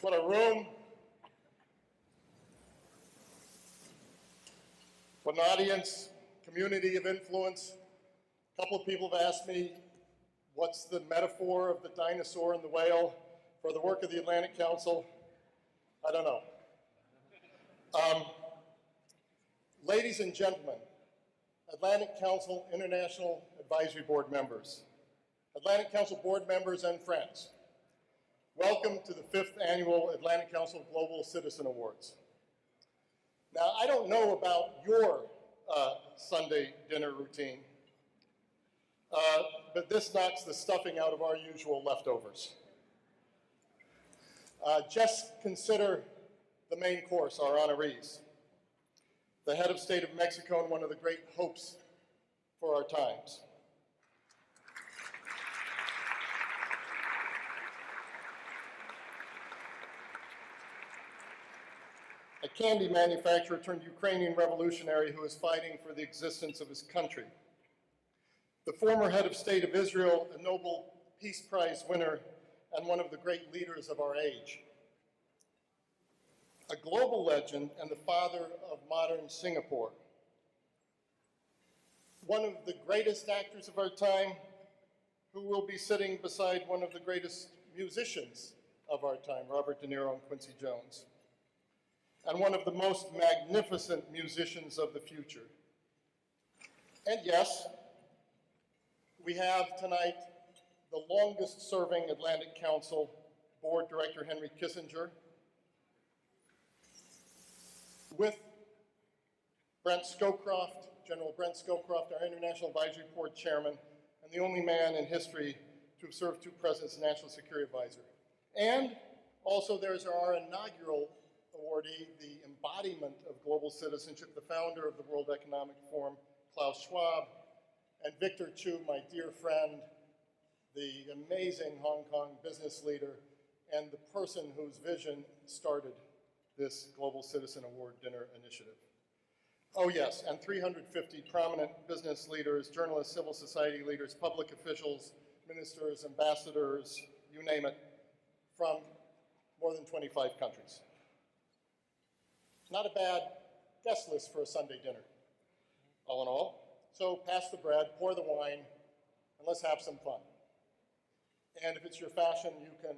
What a room. What an audience, community of influence. A couple of people have asked me, what's the metaphor of the dinosaur and the whale for the work of the Atlantic Council? I don't know. Ladies and gentlemen, Atlantic Council International Advisory Board members, Atlantic Council board members and friends, welcome to the 5th Annual Atlantic Council Global Citizen Awards. Now, I don't know about your Sunday dinner routine, but this knocks the stuffing out of our usual leftovers. Just consider the main course, our honorees. The head of state of Mexico and one of the great hopes for our times. A candy manufacturer turned Ukrainian revolutionary who is fighting for the existence of his country. The former head of state of Israel, a Nobel Peace Prize winner and one of the great leaders of our age. A global legend and the father of modern Singapore. One of the greatest actors of our time who will be sitting beside one of the greatest musicians of our time, Robert De Niro and Quincy Jones. And one of the most magnificent musicians of the future. And yes, we have tonight the longest serving Atlantic Council Board Director, Henry Kissinger, with Brent Scowcroft, General Brent Scowcroft, our International Advisory Board Chairman, and the only man in history to have served 2 presidents as National Security Advisor. And also there's our inaugural awardee, the embodiment of global citizenship, the founder of the World Economic Forum, Klaus Schwab, and Victor Chu, my dear friend, the amazing Hong Kong business leader, and the person whose vision started this Global Citizen Award Dinner Initiative. Oh yes, and 350 prominent business leaders, journalists, civil society leaders, public officials, ministers, ambassadors, you name it, from more than 25 countries. Not a bad guest list for a Sunday dinner, all in all. So pass the bread, pour the wine, and let's have some fun. And if it's your fashion, you can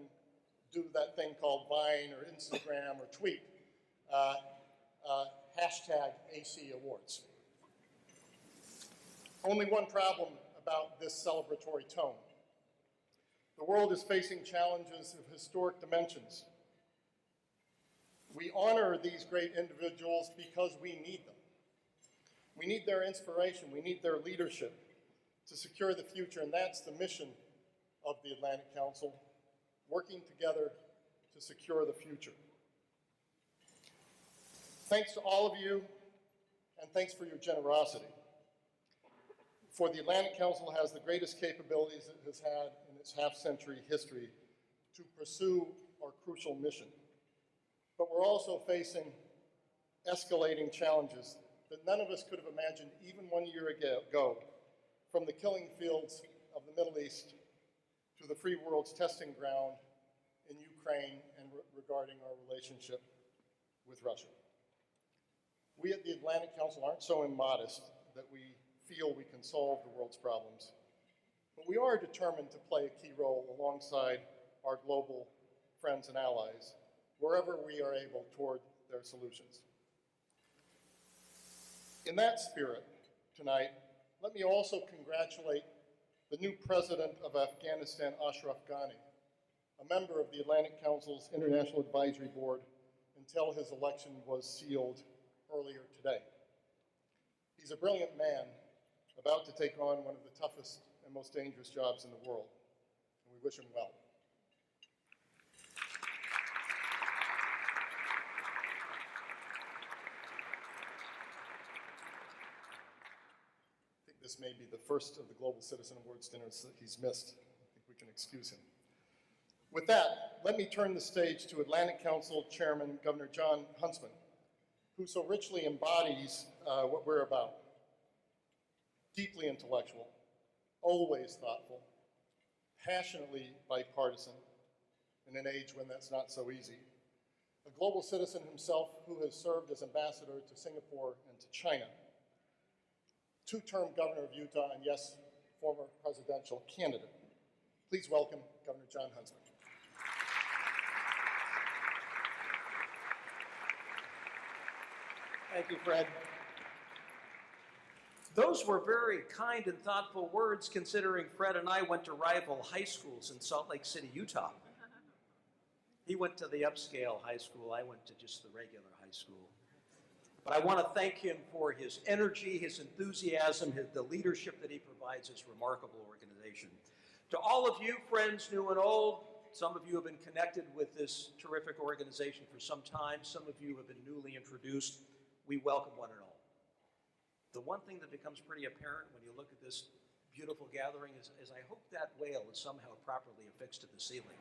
do that thing called Vine or Instagram or tweet, hashtag AC Awards. Only one problem about this celebratory tone. The world is facing challenges of historic dimensions. We honor these great individuals because we need them. We need their inspiration, we need their leadership to secure the future, and that's the mission of the Atlantic Council, working together to secure the future. Thanks to all of you, and thanks for your generosity. For the Atlantic Council has the greatest capabilities it has had in its half-century history to pursue our crucial mission. But we're also facing escalating challenges that none of us could have imagined even 1 year ago, from the killing fields of the Middle East to the free world's testing ground in Ukraine and regarding our relationship with Russia. We at the Atlantic Council aren't so immodest that we feel we can solve the world's problems, but we are determined to play a key role alongside our global friends and allies wherever we are able toward their solutions. In that spirit, tonight, let me also congratulate the new president of Afghanistan, Ashraf Ghani, a member of the Atlantic Council's International Advisory Board until his election was sealed earlier today. He's a brilliant man about to take on one of the toughest and most dangerous jobs in the world, and we wish him well. This may be the first of the Global Citizen Awards dinners that he's missed. I think we can excuse him. With that, let me turn the stage to Atlantic Council Chairman Governor John Huntsman, who so richly embodies what we're about. Deeply intellectual, always thoughtful, passionately bipartisan in an age when that's not so easy, a global citizen himself who has served as ambassador to Singapore and to China, two-term governor of Utah, and yes, former presidential candidate. Please welcome Governor John Huntsman. Thank you, Fred. Those were very kind and thoughtful words, considering Fred and I went to rival high schools in Salt Lake City, Utah. He went to the upscale high school. I went to just the regular high school. But I want to thank him for his energy, his enthusiasm, the leadership that he provides this remarkable organization. To all of you, friends new and old, some of you have been connected with this terrific organization for some time. Some of you have been newly introduced. We welcome one and all. The one thing that becomes pretty apparent when you look at this beautiful gathering is I hope that whale is somehow properly affixed to the ceiling.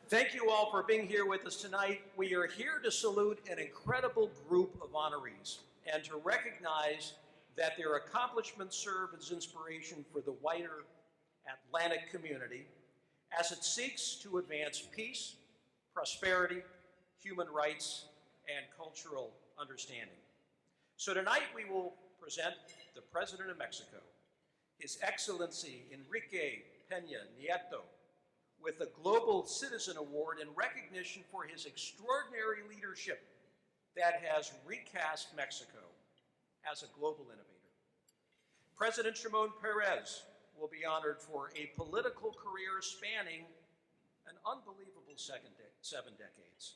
Thank you all for being here with us tonight. We are here to salute an incredible group of honorees and to recognize that their accomplishments serve as inspiration for the wider Atlantic community as it seeks to advance peace, prosperity, human rights, and cultural understanding. So tonight we will present the President of Mexico, His Excellency Enrique Peña Nieto, with the Global Citizen Award in recognition for his extraordinary leadership that has recast Mexico as a global innovator. President Shimon Peres will be honored for a political career spanning an unbelievable 7 decades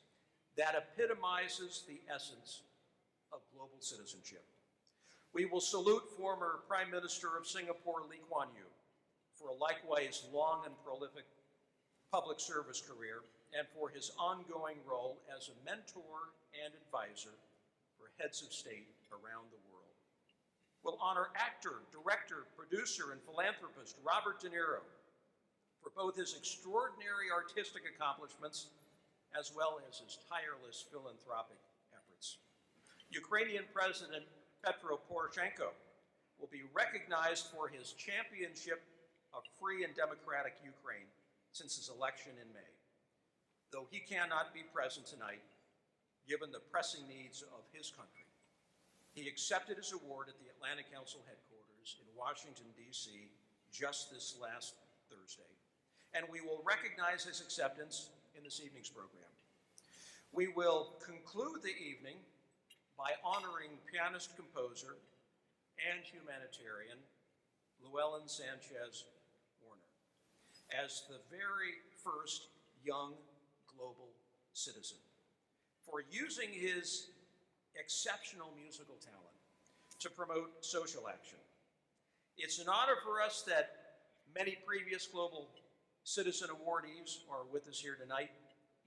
that epitomizes the essence of global citizenship. We will salute former Prime Minister of Singapore, Lee Kuan Yew, for a likewise long and prolific public service career and for his ongoing role as a mentor and advisor for heads of state around the world. We'll honor actor, director, producer, and philanthropist Robert De Niro for both his extraordinary artistic accomplishments as well as his tireless philanthropic efforts. Ukrainian President Petro Poroshenko will be recognized for his championship of free and democratic Ukraine since his election in May. Though he cannot be present tonight, given the pressing needs of his country, he accepted his award at the Atlantic Council headquarters in Washington, D.C. just this last Thursday, and we will recognize his acceptance in this evening's program. We will conclude the evening by honoring pianist-composer and humanitarian Llewellyn Sanchez as the very first young global citizen for using his exceptional musical talent to promote social action. It's an honor for us that many previous global citizen awardees are with us here tonight,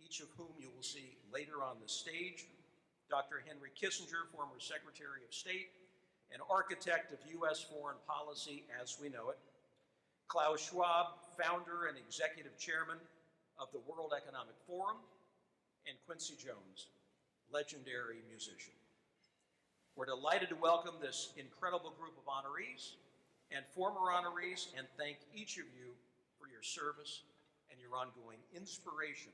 each of whom you will see later on the stage. Dr. Henry Kissinger, former Secretary of State and architect of U.S. foreign policy as we know it. Klaus Schwab, founder and executive chairman of the World Economic Forum, and Quincy Jones, legendary musician. We're delighted to welcome this incredible group of honorees and former honorees and thank each of you for your service and your ongoing inspiration